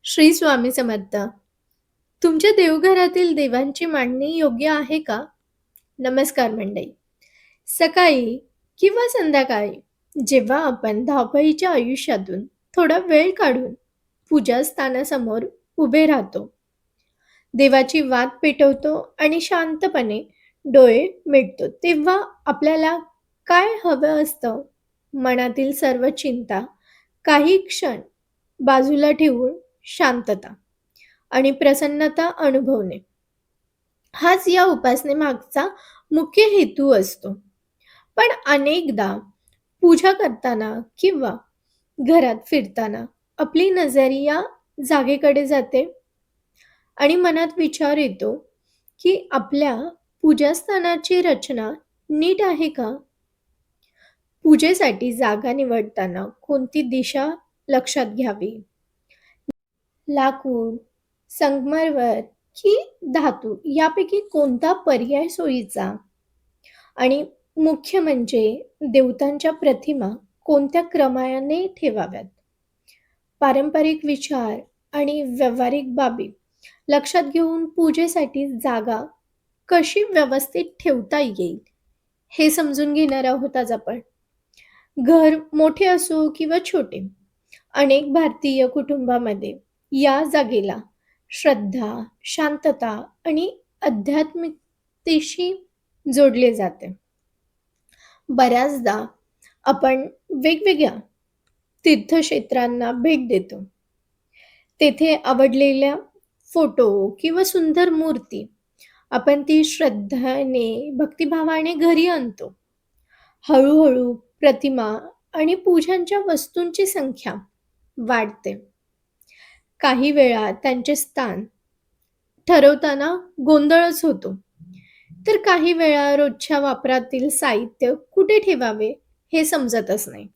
श्री स्वामी समर्थ. तुमच्या देवघरातील देवांची मांडणी योग्य आहे का? नमस्कार मंडळी. सकाळी किंवा संध्याकाळी जेव्हा आपण धावपळीच्या आयुष्यातून थोडा वेळ काढून पूजास्थानासमोर उभे राहतो, देवाची वात पेटवतो आणि शांतपणे डोळे मिटतो, तेव्हा आपल्याला काय हवं असतं? मनातील सर्व चिंता काही क्षण बाजूला ठेवून शांतता आणि प्रसन्नता अनुभवणे हाच या उपासनेमागचा मुख्य हेतू असतो. पण अनेकदा पूजा करताना किंवा घरात फिरताना आपली नजर या जागेकडे जाते आणि मनात विचार येतो की आपल्या पूजास्थानाची रचना नीट आहे का? पूजेसाठी जागा निवडताना कोणती दिशा लक्षात घ्यावी? लाकूड, संगमरवर की धातू यापैकी कोणता पर्याय सोयीचा? आणि मुख्य म्हणजे देवतांच्या प्रतिमा कोणत्या क्रमाने ठेवाव्यात? पारंपरिक विचार आणि व्यावहारिक बाबी लक्षात घेऊन पूजेसाठी जागा कशी व्यवस्थित ठेवता येईल हे समजून घेणार आहोत आज आपण. घर मोठे असो किंवा छोटे, अनेक भारतीय कुटुंबामध्ये या जागेला श्रद्धा, शांतता आणि आध्यात्मिकतेशी जोडले जाते. बऱ्याचदा आपण वेगवेगळ्या तीर्थक्षेत्रांना भेट देतो. तेथे आवडलेल्या फोटो किंवा सुंदर मूर्ती आपण ती श्रद्धेने, भक्तिभावाने घरी आणतो. हळूहळू प्रतिमा आणि पूजांच्या वस्तूंची संख्या वाढते. काही वेळा त्यांचे स्थान ठरवताना गोंधळच होतो. तर काही वेळा रोजच्या वापरातील साहित्य कुठे ठेवावे हे समजतच नाही.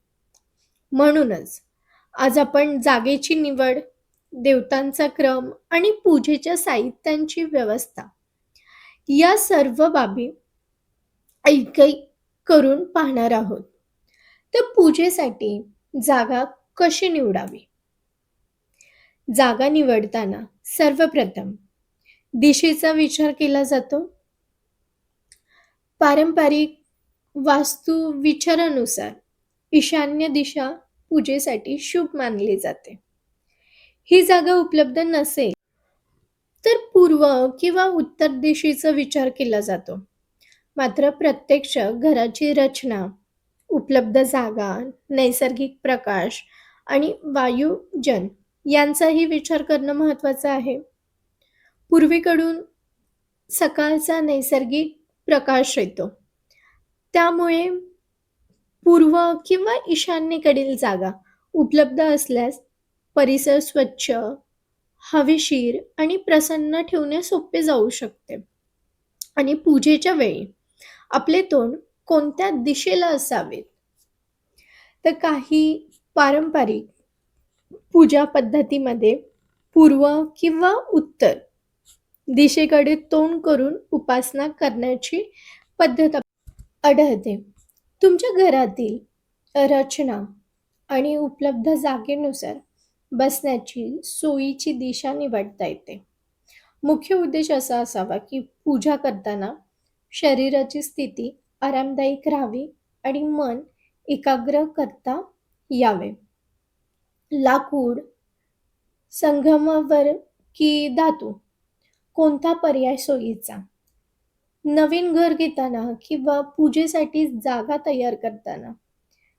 म्हणूनच आज आपण जागेची निवड, देवतांचा क्रम आणि पूजेच्या साहित्यांची व्यवस्था या सर्व बाबी ऐक करून पाहणार आहोत. तर पूजेसाठी जागा कशी निवडावी? जागा निवडताना सर्वप्रथम दिशेचा विचार केला जातो. पारंपरिक वास्तू विचारानुसार ईशान्य दिशा पूजेसाठी शुभ मानली जाते. ही जागा उपलब्ध नसेल तर पूर्व किंवा उत्तर दिशेचा विचार केला जातो. मात्र प्रत्यक्ष घराची रचना, उपलब्ध जागा, नैसर्गिक प्रकाश आणि वायुजन यांचाही विचार करणं महत्त्वाचं आहे. पूर्वेकडून सकाळचा नैसर्गिक प्रकाश येतो. त्यामुळे पूर्व किंवा ईशान्येकडील जागा उपलब्ध असल्यास परिसर स्वच्छ, हवेशीर आणि प्रसन्न ठेवणे सोपे जाऊ शकते. आणि पूजेच्या वेळी आपले तोंड कोणत्या दिशेला असावे? तर काही पारंपरिक पूजा पद्धतीमध्ये पूर्व किंवा उत्तर दिशेकडे तोंड करून उपासना करण्याची पद्धत आढळते. तुमच्या घरातील रचना आणि उपलब्ध जागेनुसार बसण्याची सोयीची दिशा निवडता येते. मुख्य उद्देश असा असावा की पूजा करताना शरीराची स्थिती आरामदायक राहावी आणि मन एकाग्र करता यावे. लाकूड, संगमरवर की धातू कोणता पर्याय सोयीचा? नवीन घर घेताना किंवा पूजेसाठी जागा तयार करताना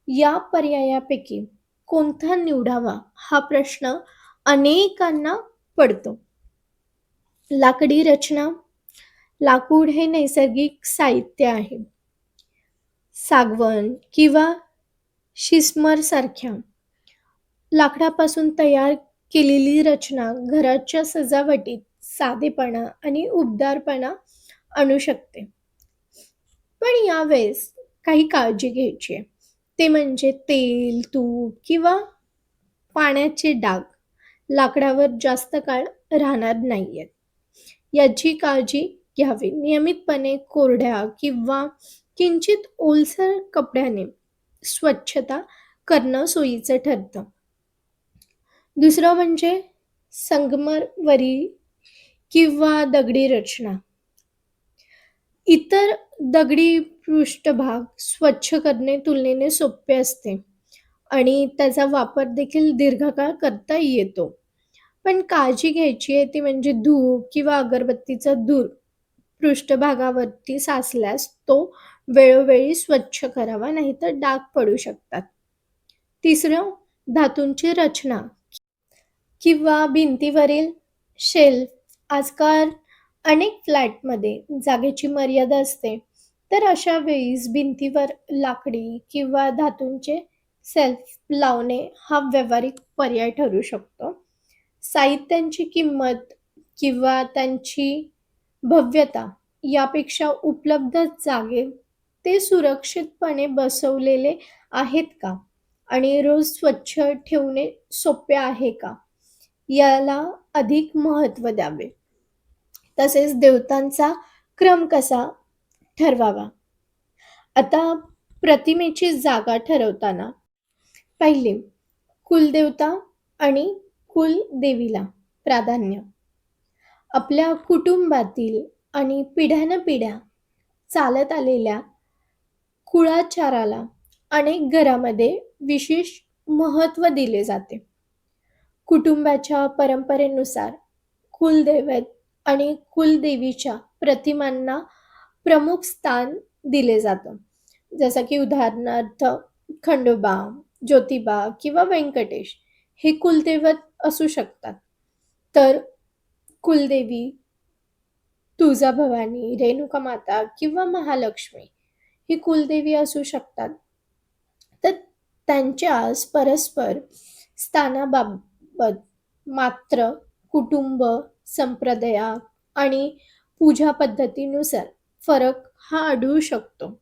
या पर्यायापैकी कोणता निवडावा हा प्रश्न अनेकांना पडतो. लाकडी रचना. लाकूड हे नैसर्गिक साहित्य आहे. सागवण किंवा शिसमर सारख्या लाकडापासून तयार केलेली रचना घराच्या सजावटीत साधेपणा आणि उबदारपणा आणू शकते. पण यावेळेस काही काळजी घ्यायची आहे. ते म्हणजे तेल, तूप किंवा पाण्याचे डाग लाकडावर जास्त काळ राहणार नाहीयेत. याची काळजी घ्यावी. नियमितपणे कोरड्या किंवा किंचित ओलसर कपड्याने स्वच्छता करणं सोयीचं ठरतं. दुसरं म्हणजे संगमरवरी किंवा दगडी रचना. इतर दगडी पृष्ठभाग स्वच्छ करणे तुलनेने सोपे असते आणि त्याचा वापर देखील दीर्घकाळ करता येतो. पण काळजी घ्यायची आहे ती म्हणजे धूप किंवा अगरबत्तीचा धूर पृष्ठभागावरती साचल्यास तो वेळोवेळी स्वच्छ करावा, नाहीतर डाग पडू शकतात. तिसरं, धातूंची रचना किंवा भिंतीवरील शेल्फ. आजकाल अनेक फ्लॅटमध्ये जागेची मर्यादा असते, तर अशा वेळीस भिंतीवर लाकडी किंवा धातूंचे शेल्फ लावणे हा व्यावहारिक पर्याय ठरू शकतो. साहित्यांची किंमत किंवा त्यांची भव्यता यापेक्षा उपलब्ध जागेत ते सुरक्षितपणे बसवलेले आहेत का आणि रोज स्वच्छ ठेवणे सोपे आहे का, याला अधिक महत्त्व द्यावे. तसेच देवतांचा क्रम कसा ठरवावा. आता प्रतिमेची जागा ठरवताना पहिले कुलदेवता आणि कुलदेवीला प्राधान्य. आपल्या कुटुंबातील आणि पिढ्यानपिढ्या चालत आलेल्या कुळाचाराला अनेक घरामध्ये विशेष महत्त्व दिले जाते. कुटुंबाच्या परंपरेनुसार कुलदैवत आणि कुलदेवीच्या प्रतिमांना प्रमुख स्थान दिले जातं. जसं की उदाहरणार्थ खंडोबा, ज्योतिबा किंवा व्यंकटेश हे कुलदैवत असू शकतात. तर कुलदेवी तुळजाभवानी, रेणुका माता किंवा महालक्ष्मी ही कुलदेवी असू शकतात. तर त्यांच्या परस्पर स्थानाबाबत मात्र कुटुंब, संप्रदाय आणि पूजा पद्धतीनुसार फरक हा आढळू शकतो.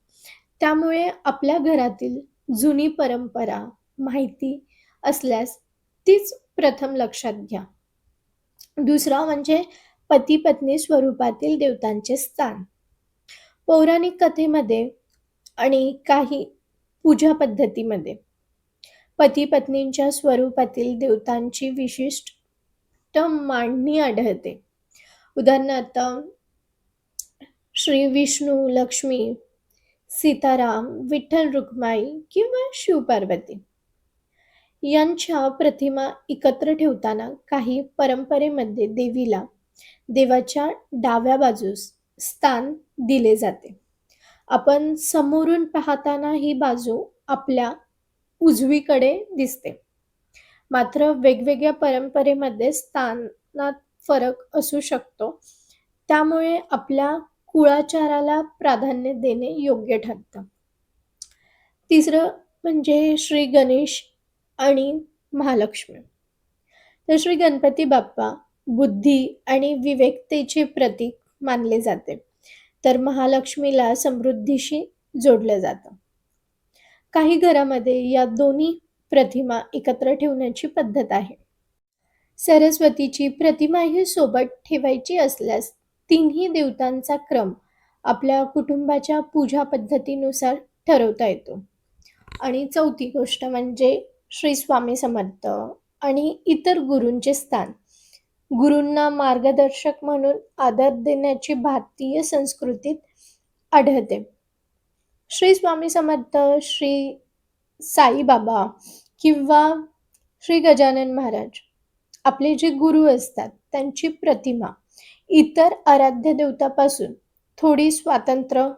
त्यामुळे आपल्या घरातील जुनी परंपरा माहिती असल्यास तीच प्रथम लक्षात घ्या. दुसरा म्हणजे पती-पत्नी स्वरूपातील देवतांचे स्थान. पौराणिक कथेमध्ये आणि काही पूजा पद्धतीमध्ये पती-पत्नींच्या स्वरूपातील देवतांची विशिष्ट मांडणी आढळते. उदाहरणार्थ श्री विष्णू, लक्ष्मी, सीताराम, विठ्ठल रुक्माई किंवा शिव-पार्वती यांच्या प्रतिमा एकत्र ठेवताना काही परंपरेमध्ये देवीला देवाच्या डाव्या बाजूस स्थान दिले जाते. आपण समोरून पाहताना ही बाजू आपल्या उजवीकडे दिसते. मात्र वेगवेगळ्या परंपरेमध्ये स्थानात फरक असू शकतो. त्यामुळे आपल्या कुळाचाराला प्राधान्य देणे योग्य ठरतं. तिसरं म्हणजे श्री गणेश आणि महालक्ष्मी. तर श्री गणपती बाप्पा बुद्धी आणि विवेकतेचे प्रतीक मानले जाते. तर महालक्ष्मीला समृद्धीशी जोडलं जातं. काही घरामध्ये या दोन्ही प्रतिमा एकत्र ठेवण्याची पद्धत आहे. सरस्वतीची प्रतिमाही सोबत ठेवायची असल्यास तिन्ही देवतांचा क्रम आपल्या कुटुंबाच्या पूजा पद्धतीनुसार ठरवता येतो. आणि चौथी गोष्ट म्हणजे श्री स्वामी समर्थ आणि इतर गुरूंचे स्थान. गुरूंना मार्गदर्शक म्हणून आदर देण्याची भारतीय संस्कृतीत आढळते. श्री स्वामी समर्थ, श्री साईबाबा किंवा श्री गजानन महाराज आपले जे गुरु असतात त्यांची प्रतिमा इतर आराध्य देवतापासून थोडी स्वतंत्र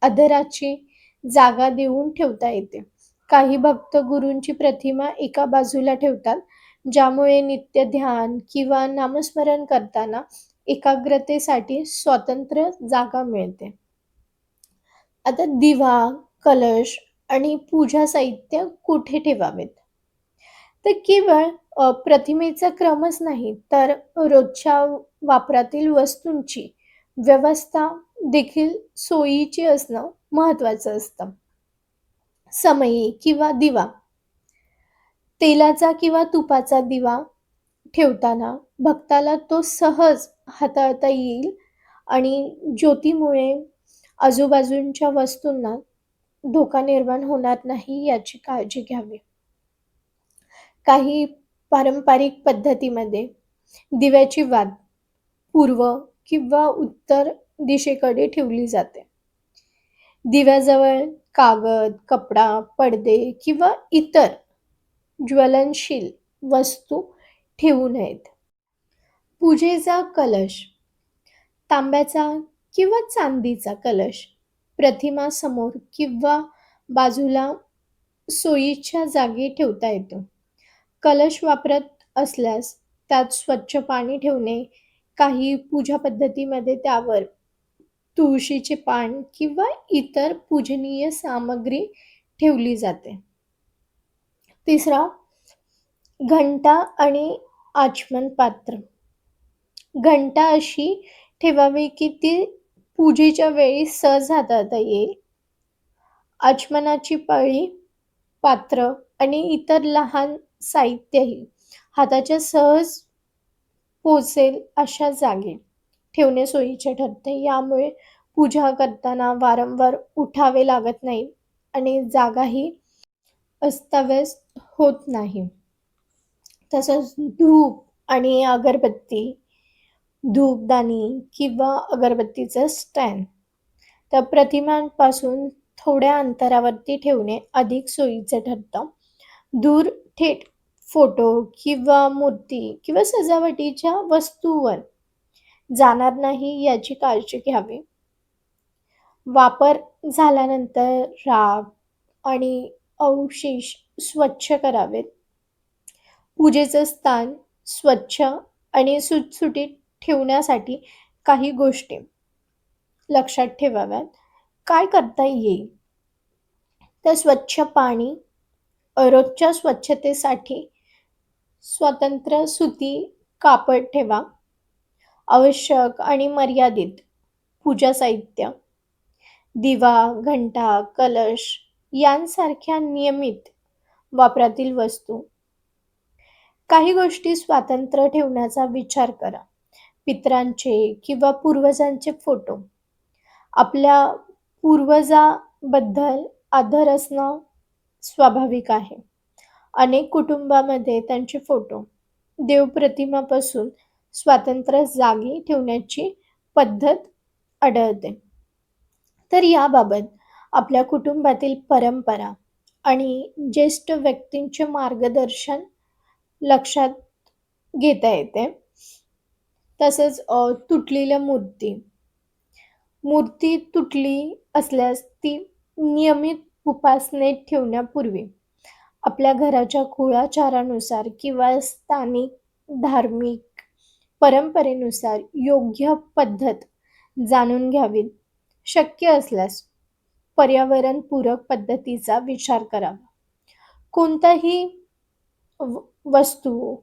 आदराची जागा देऊन ठेवता येते. काही भक्त गुरूंची प्रतिमा एका बाजूला ठेवतात, ज्यामुळे नित्य ध्यान किंवा नामस्मरण करताना एकाग्रतेसाठी स्वतंत्र जागा मिळते. आता दिवा, कलश आणि पूजा साहित्य कुठे ठेवावेत? तर केवळ प्रतिमेचा क्रमच नाही, तर रोजच्या वापरातील वस्तूंची व्यवस्था देखील सोयीची असणं महत्त्वाचं असतं. समई किंवा दिवा, तेलाचा किंवा तुपाचा दिवा ठेवताना भक्ताला तो सहज हाताळता येईल आणि ज्योतीमुळे आजूबाजूच्या वस्तूंना धोका निर्माण होणार नाही याची काळजी घ्यावी. काही पारंपरिक पद्धतीमध्ये दिव्याची वात पूर्व किंवा उत्तर दिशेकडे ठेवली जाते. दिव्याजवळ कागद, कपडा, पडदे किंवा इतर ज्वलनशील वस्तू ठेवू नयेत. पूजेचा कलश तांब्याचा किंवा चांदीचा कलश प्रतिमा समोर किंवा बाजूला सोयीच्या जागी ठेवता येतो. कलश वापरत असल्यास त्यात स्वच्छ पाणी ठेवणे, काही पूजा पद्धतीमध्ये त्यावर तुळशीचे पान किंवा इतर पूजनीय सामग्री ठेवली जाते. तिसरा, घंटा आणि आचमन पात्र. घंटा अशी ठेवावी की ती पूजेच्या वेळी सहज हाताळता येईल. आचमनाची पळी, पात्र आणि इतर लहान साहित्यही हाताच्या सहज पोचेल अशा जागी ठेवणे सोयीचे ठरते. यामुळे पूजा करताना वारंवार उठावे लागत नाही आणि जागाही अस्ताव्यस्त होत नाही. तसंच धूप आणि अगरबत्ती, धूपदाणी किंवा अगरबत्तीचं स्टँड त्या प्रतिमांपासून थोड्या अंतरावरती ठेवणे अधिक सोयीचं ठरतं. दूर थेट फोटो किंवा मूर्ती किंवा सजावटीच्या वस्तूवर जाणार नाही याची काळजी घ्यावी. वापर झाल्यानंतर राख आणि अवशेष स्वच्छ करावेत. पूजेचं स्थान स्वच्छ आणि सुटसुटीत ठेवण्यासाठी काही गोष्टी लक्षात ठेवाव्यात. काय करता येईल? तर स्वच्छ पाणी, रोजच्या स्वच्छतेसाठी स्वतंत्र सुती कापड ठेवा. आवश्यक आणि मर्यादित पूजा साहित्य, दिवा, घंटा, कलश यांसारख्या नियमित वापरातील वस्तू. काही गोष्टी स्वतंत्र ठेवण्याचा विचार करा. पितरांचे किंवा पूर्वजांचे फोटो. आपल्या पूर्वजाबद्दल आदर असणं स्वाभाविक आहे. अनेक कुटुंबामध्ये त्यांचे फोटो देवप्रतिमापासून स्वतंत्र जागी ठेवण्याची पद्धत आढळते. तर याबाबत आपल्या कुटुंबातील परंपरा आणि ज्येष्ठ व्यक्तींचे मार्गदर्शन लक्षात घेता येते. तसंच तुटलेल्या मूर्ती. मूर्ती तुटली असल्यास ती नियमित उपासनेत ठेवण्यापूर्वी आपल्या घराच्या कुळाचारानुसार किंवा स्थानिक धार्मिक परंपरेनुसार योग्य पद्धत जाणून घ्यावी. शक्य असल्यास पर्यावरणपूरक पद्धतीचा विचार करावा. कोणताही वस्तू,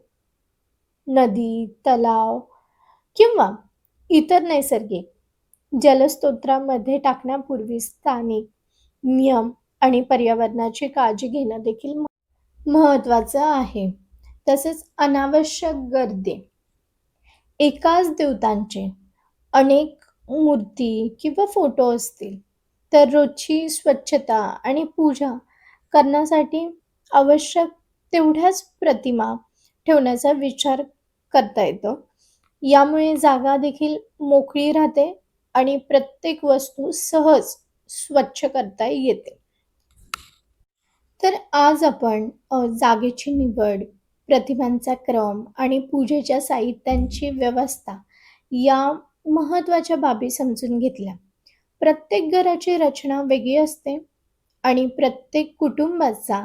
नदी, तलाव किंवा इतर नैसर्गिक जलस्रोतांमध्ये टाकण्यापूर्वी स्थानिक नियम आणि पर्यावरणाची काळजी घेणं देखील महत्त्वाचं आहे. तसेच अनावश्यक गर्दी. एकाच देवतांचे अनेक मूर्ती किंवा फोटो असतील तर रोजची स्वच्छता आणि पूजा करण्यासाठी आवश्यक तेवढ्याच प्रतिमा ठेवण्याचा विचार करता येतो. यामुळे जागा देखील मोकळी राहते आणि प्रत्येक वस्तू सहज स्वच्छ करता येते. तर आज आपण जागेची निवड, प्रतिमांचा क्रम आणि पूजेच्या साहित्यांची व्यवस्था या महत्त्वाच्या बाबी समजून घेतल्या. प्रत्येक घराची रचना वेगळी असते आणि प्रत्येक कुटुंबाचा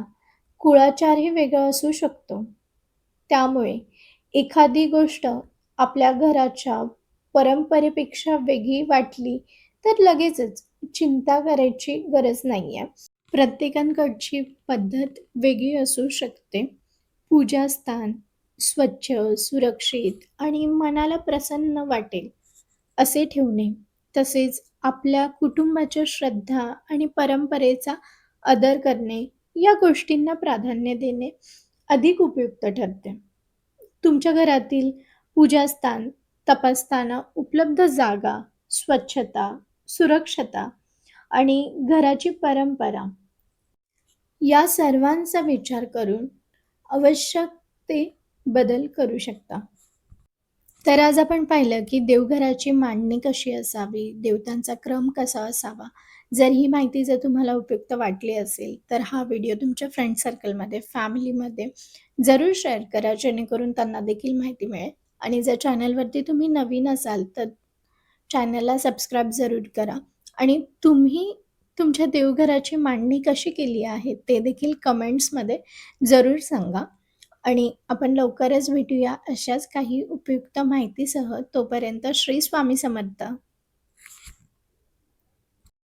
कुळाचारही वेगळा असू शकतो. त्यामुळे एखादी गोष्ट आपल्या घराच्या परंपरेपेक्षा वेगळी वाटली तर लगेचच चिंता करायची गरज नाहीये. प्रत्येकाकडची पद्धत वेगळी असू शकते. पूजास्थान स्वच्छ, सुरक्षित आणि मनाला प्रसन्न वाटेल असे ठेवणे, तसेच आपल्या कुटुंबाच्या श्रद्धा आणि परंपरेचा आदर करणे या गोष्टींना प्राधान्य देणे अधिक उपयुक्त ठरते. तुमच्या घरातील पूजास्थान तपासताना उपलब्ध जागा, स्वच्छता, सुरक्षता आणि घराची परंपरा या सर्वांचा विचार करून आवश्यक ते बदल करू शकता. तर आज आपण पाहिलं, की देवघराची मांडणी कशी असावी, देवतांचा क्रम कसा असावा. जर ही माहिती जर तुम्हाला उपयुक्त वाटली असेल, तर हा व्हिडिओ तुमच्या फ्रेंड सर्कलमध्ये, फॅमिलीमध्ये जरूर शेअर करा, जेणेकरून त्यांना देखील माहिती मिळेल. आणि जर चॅनलवरती तुम्ही नवीन असाल, तर चॅनलला सबस्क्राईब जरूर करा. आणि तुम्ही तुमच्या देवघराची मांडणी कशी केली आहे, ते देखील कमेंट्समध्ये जरूर सांगा. आणि आपण लवकरच भेटूया अशाच काही उपयुक्त माहितीसह. तोपर्यंत श्री स्वामी समर्थ.